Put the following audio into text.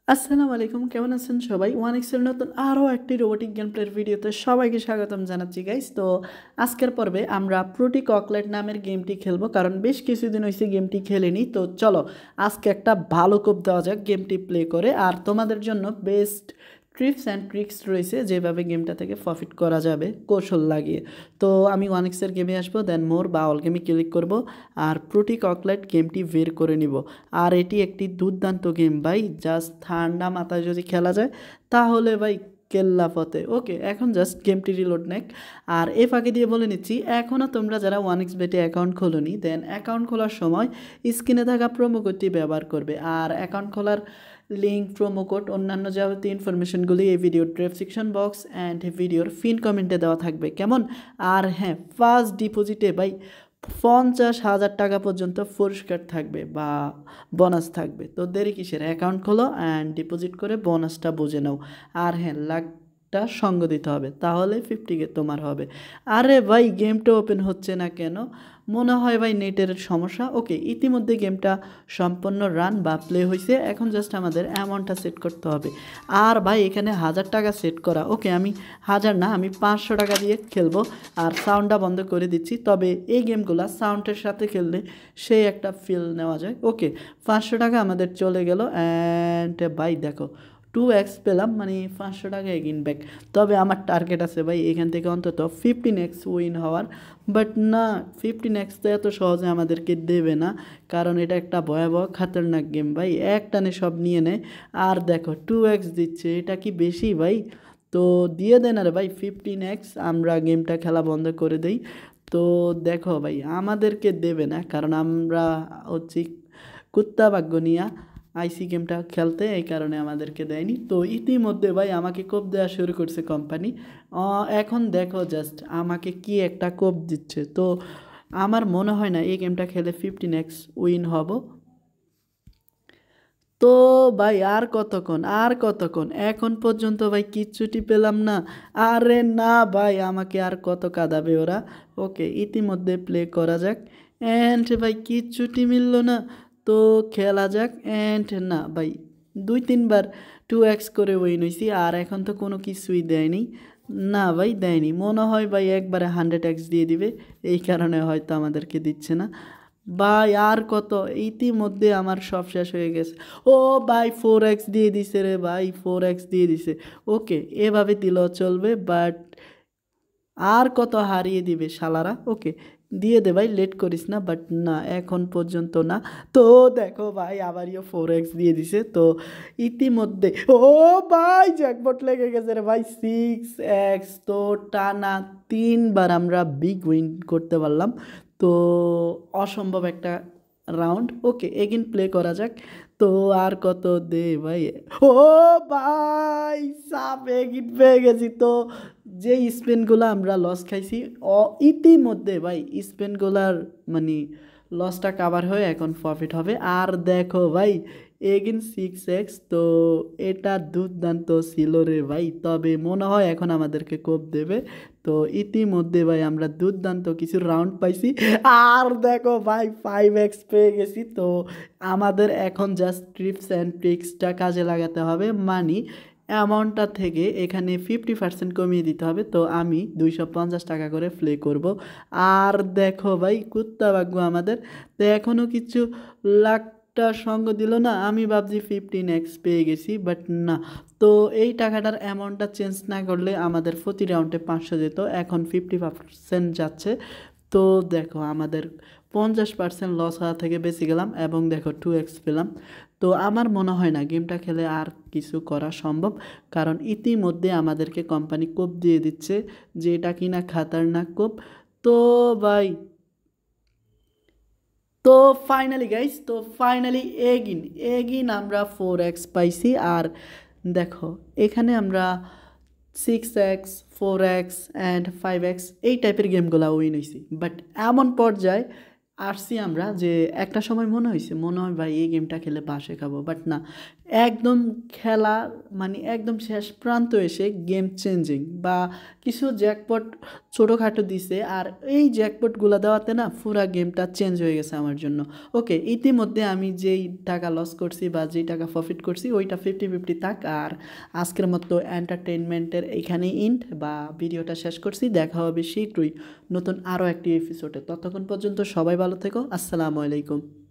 আসসালামু আলাইকুম, কেমন আছেন সবাই? ওয়ানিক্সের নতুন আরও একটি রোবোটিক গেম প্লের ভিডিওতে সবাইকে স্বাগতম জানাচ্ছি গাইস। তো আজকের পর্বে আমরা প্রোটি ককলেট নামের গেমটি খেলবো, কারণ বেশ কিছুদিন হয়েছে গেমটি খেলিনি। তো চলো আজকে একটা ভালো কোপ দেওয়া যাক গেমটি প্লে করে। আর তোমাদের জন্য বেস্ট ট্রিপস অ্যান্ড ট্রিক্স রয়েছে যেভাবে গেমটা থেকে প্রফিট করা যাবে কৌশল লাগিয়ে। তো আমি ওয়ানিক্সের গেমে আসবো, দেন মোর বা অল গেমে ক্লিক করব আর প্রোটি ককলেট গেমটি বের করে নিব। আর এটি একটি দুর্দান্ত গেম ভাই, জাস্ট ঠান্ডা মাথায় যদি খেলা যায় তাহলে ভাই কেল্লা ফতে। ওকে, এখন জাস্ট গেমটি রিলোড নেক। আর এ ফাঁকে দিয়ে বলে নিচ্ছি, এখনও তোমরা যারা ওয়ানিক্স বেটে অ্যাকাউন্ট খোলোনি, দেন অ্যাকাউন্ট খোলার সময় স্ক্রিনে থাকা প্রোমো কোডটি ব্যবহার করবে। আর অ্যাকাউন্ট খোলার লিঙ্ক, প্রোমো কোড, অন্যান্য যাবতীয় ইনফরমেশনগুলি এই ভিডিওর ডেসক্রিপশন বক্স অ্যান্ড ভিডিওর ফিন কমেন্টে দেওয়া থাকবে, কেমন? আর হ্যাঁ, ফার্স্ট ডিপোজিটে ভাই 50,000 টাকা পর্যন্ত পুরস্কার থাকবে বা বোনাস থাকবে। তো দেরি কিসের, অ্যাকাউন্ট খোলো অ্যান্ড ডিপোজিট করে বোনাসটা বুঝে নাও। আর হ্যাঁ, লাখটা সঙ্গ দিতে হবে, তাহলে 50K তোমার হবে। আরে ভাই, গেমটা ওপেন হচ্ছে না কেন? মনে হয় ভাই নেটের সমস্যা। ওকে, ইতিমধ্যে গেমটা সম্পূর্ণ রান বা প্লে হয়েছে। এখন জাস্ট আমাদের অ্যামাউন্টটা সেট করতে হবে। আর ভাই এখানে 1000 টাকা সেট করা। ওকে, আমি 1000 না, আমি 500 টাকা দিয়ে খেলবো। আর সাউন্ডটা বন্ধ করে দিচ্ছি। তবে এই গেমগুলো সাউন্ডের সাথে খেললে সেই একটা ফিল নেওয়া যায়। ওকে, 500 টাকা আমাদের চলে গেল। অ্যান্ড ভাই দেখো, 2x পেলাম, মানে 500 টাকা এগিন ব্যাক। তবে আমার টার্গেট আছে ভাই এখান থেকে অন্তত 15x উইন হওয়ার। বাট না, 15x তো এত সহজে আমাদেরকে দেবে না, কারণ এটা একটা ভয়াবহ খাতারনাক গেম ভাই, এক টানে সব নিয়ে নেয়। আর দেখো 2x দিচ্ছে, এটা কি বেশি ভাই? তো দিয়ে দেন আরে ভাই 15x, আমরা গেমটা খেলা বন্ধ করে দেই। তো দেখো ভাই, আমাদেরকে দেবে না, কারণ আমরা হচ্ছি কুত্তা ভাগ্য নিয়া আইসি গেমটা খেলতে, এই কারণে আমাদেরকে দেয়নি। তো ইতিমধ্যে ভাই আমাকে কোপ দেওয়া শুরু করছে কোম্পানি। এখন দেখো জাস্ট আমাকে কি একটা কোপ দিচ্ছে। তো আমার মনে হয় না এই গেমটা খেলে 15x উইন হব। তো ভাই আর কতক্ষণ, আর কতক্ষণ, এখন পর্যন্ত ভাই কিচ্ছুটি পেলাম না। আরে না ভাই, আমাকে আর কত কাঁদাবে ওরা। ওকে, ইতিমধ্যে প্লে করা যাক। অ্যান্ড ভাই কিচ্ছুটি মিলল না। তো খেলা যাক। অ্যান্ড না ভাই, 2-3 বার 2x করে উইন হয়েছি, আর এখন তো কোনো কিছুই দেয়নি। না ভাই দেয়নি, মনে হয় ভাই একবারে 100x দিয়ে দিবে, এই কারণে হয়তো আমাদেরকে দিচ্ছে না। ভাই আর কত, ইতিমধ্যে আমার সব শেষ হয়ে গেছে। ও ভাই 4x দিয়ে দিছে রে ভাই, 4x দিয়ে দিছে। ওকে, এভাবে দিলেও চলবে, বাট আর কত হারিয়ে দিবে শালারা। ওকে, দিয়ে দে ভাই, লেট করিস না। বাট না, এখন পর্যন্ত না। তো দেখো ভাই, আবারও 4x দিয়ে দিছে। তো ইতিমধ্যে ও ভাই জ্যাকপট লেগে গেছে রে ভাই, 6x। তো টানা 3বার আমরা বিগ উইন করতে পারলাম। তো অসম্ভব একটা রাউন্ড। ওকে, এগেন প্লে করা যাক। তো আর কত দে ভাই। ও ভাই, সাপ এগিন পেয়ে গেছি। তো যে স্পেনগুলো আমরা লস খাইছি, ইতিমধ্যে ভাই স্পেনগুলার মানে লসটা কাভার হয়ে এখন প্রফিট হবে। আর দেখো ভাই, এগেন 6x। তো এটা দুর্দান্ত ছিল রে ভাই, তবে মনে হয় এখন আমাদেরকে কোপ দেবে। তো ইতিমধ্যে ভাই আমরা দুর্দান্ত কিছু রাউন্ড পাইছি। আর দেখো ভাই 5x পেয়ে গেছি। তো আমাদের এখন জাস্ট ট্রিপস অ্যান্ড ট্রিক্সটা কাজে লাগাতে হবে, মানে অ্যামাউন্টটা থেকে এখানে 50% কমিয়ে দিতে হবে। তো আমি 250 টাকা করে প্লে করব। আর দেখো ভাই কুত্তা ভাগ্য আমাদের। তো এখনও কিছু লাখটা সঙ্গ দিল না, আমি ভাবছি 15x পেয়ে গেছি, বাট না। তো এই টাকাটার অ্যামাউন্টটা চেঞ্জ না করলে আমাদের প্রতি রাউন্ডে 500 যেত, এখন 50% যাচ্ছে। তো দেখো আমাদের 50% লস হওয়া থেকে বেঁচে গেলাম, এবং দেখো 2x পেলাম। তো আমার মনে হয় না গেমটা খেলে আর কিছু করা সম্ভব, কারণ ইতিমধ্যে আমাদেরকে কোম্পানি কোপ দিয়ে দিচ্ছে, যে এটা কিনা খাতারনাক কোপ। তো ভাই, তো ফাইনালি গাইস, তো ফাইনালি এগিন এগিন আমরা 4x পাইছি। আর দেখো এখানে আমরা 6x, 4x অ্যান্ড 5x এই টাইপের গেমগুলো উইন হয়েছি। বাট এমন পর্যায়ে আসছি আমরা যে একটা সময় মনে হয় ভাই এই গেমটা খেলে পাশে খাবো, বাট না, একদম খেলা মানে একদম শেষ প্রান্ত এসে গেম চেঞ্জিং বা কিছু জ্যাকপট ছোটোখাটো দিছে, আর এই জ্যাকপটগুলো দেওয়াতে না পুরা গেমটা চেঞ্জ হয়ে গেছে আমার জন্য। ওকে, ইতিমধ্যে আমি যেই টাকা লস করছি বা যেই টাকা প্রফিট করছি ওইটা 50-50 থাক। আর আজকের মতো এন্টারটেনমেন্টের এইখানেই ইন্ড বা ভিডিওটা শেষ করছি। দেখা হবে শীঘ্রই নতুন আরও একটি এপিসোডে। ততক্ষণ পর্যন্ত সবাই ভালো থেকো। আসসালামু আলাইকুম।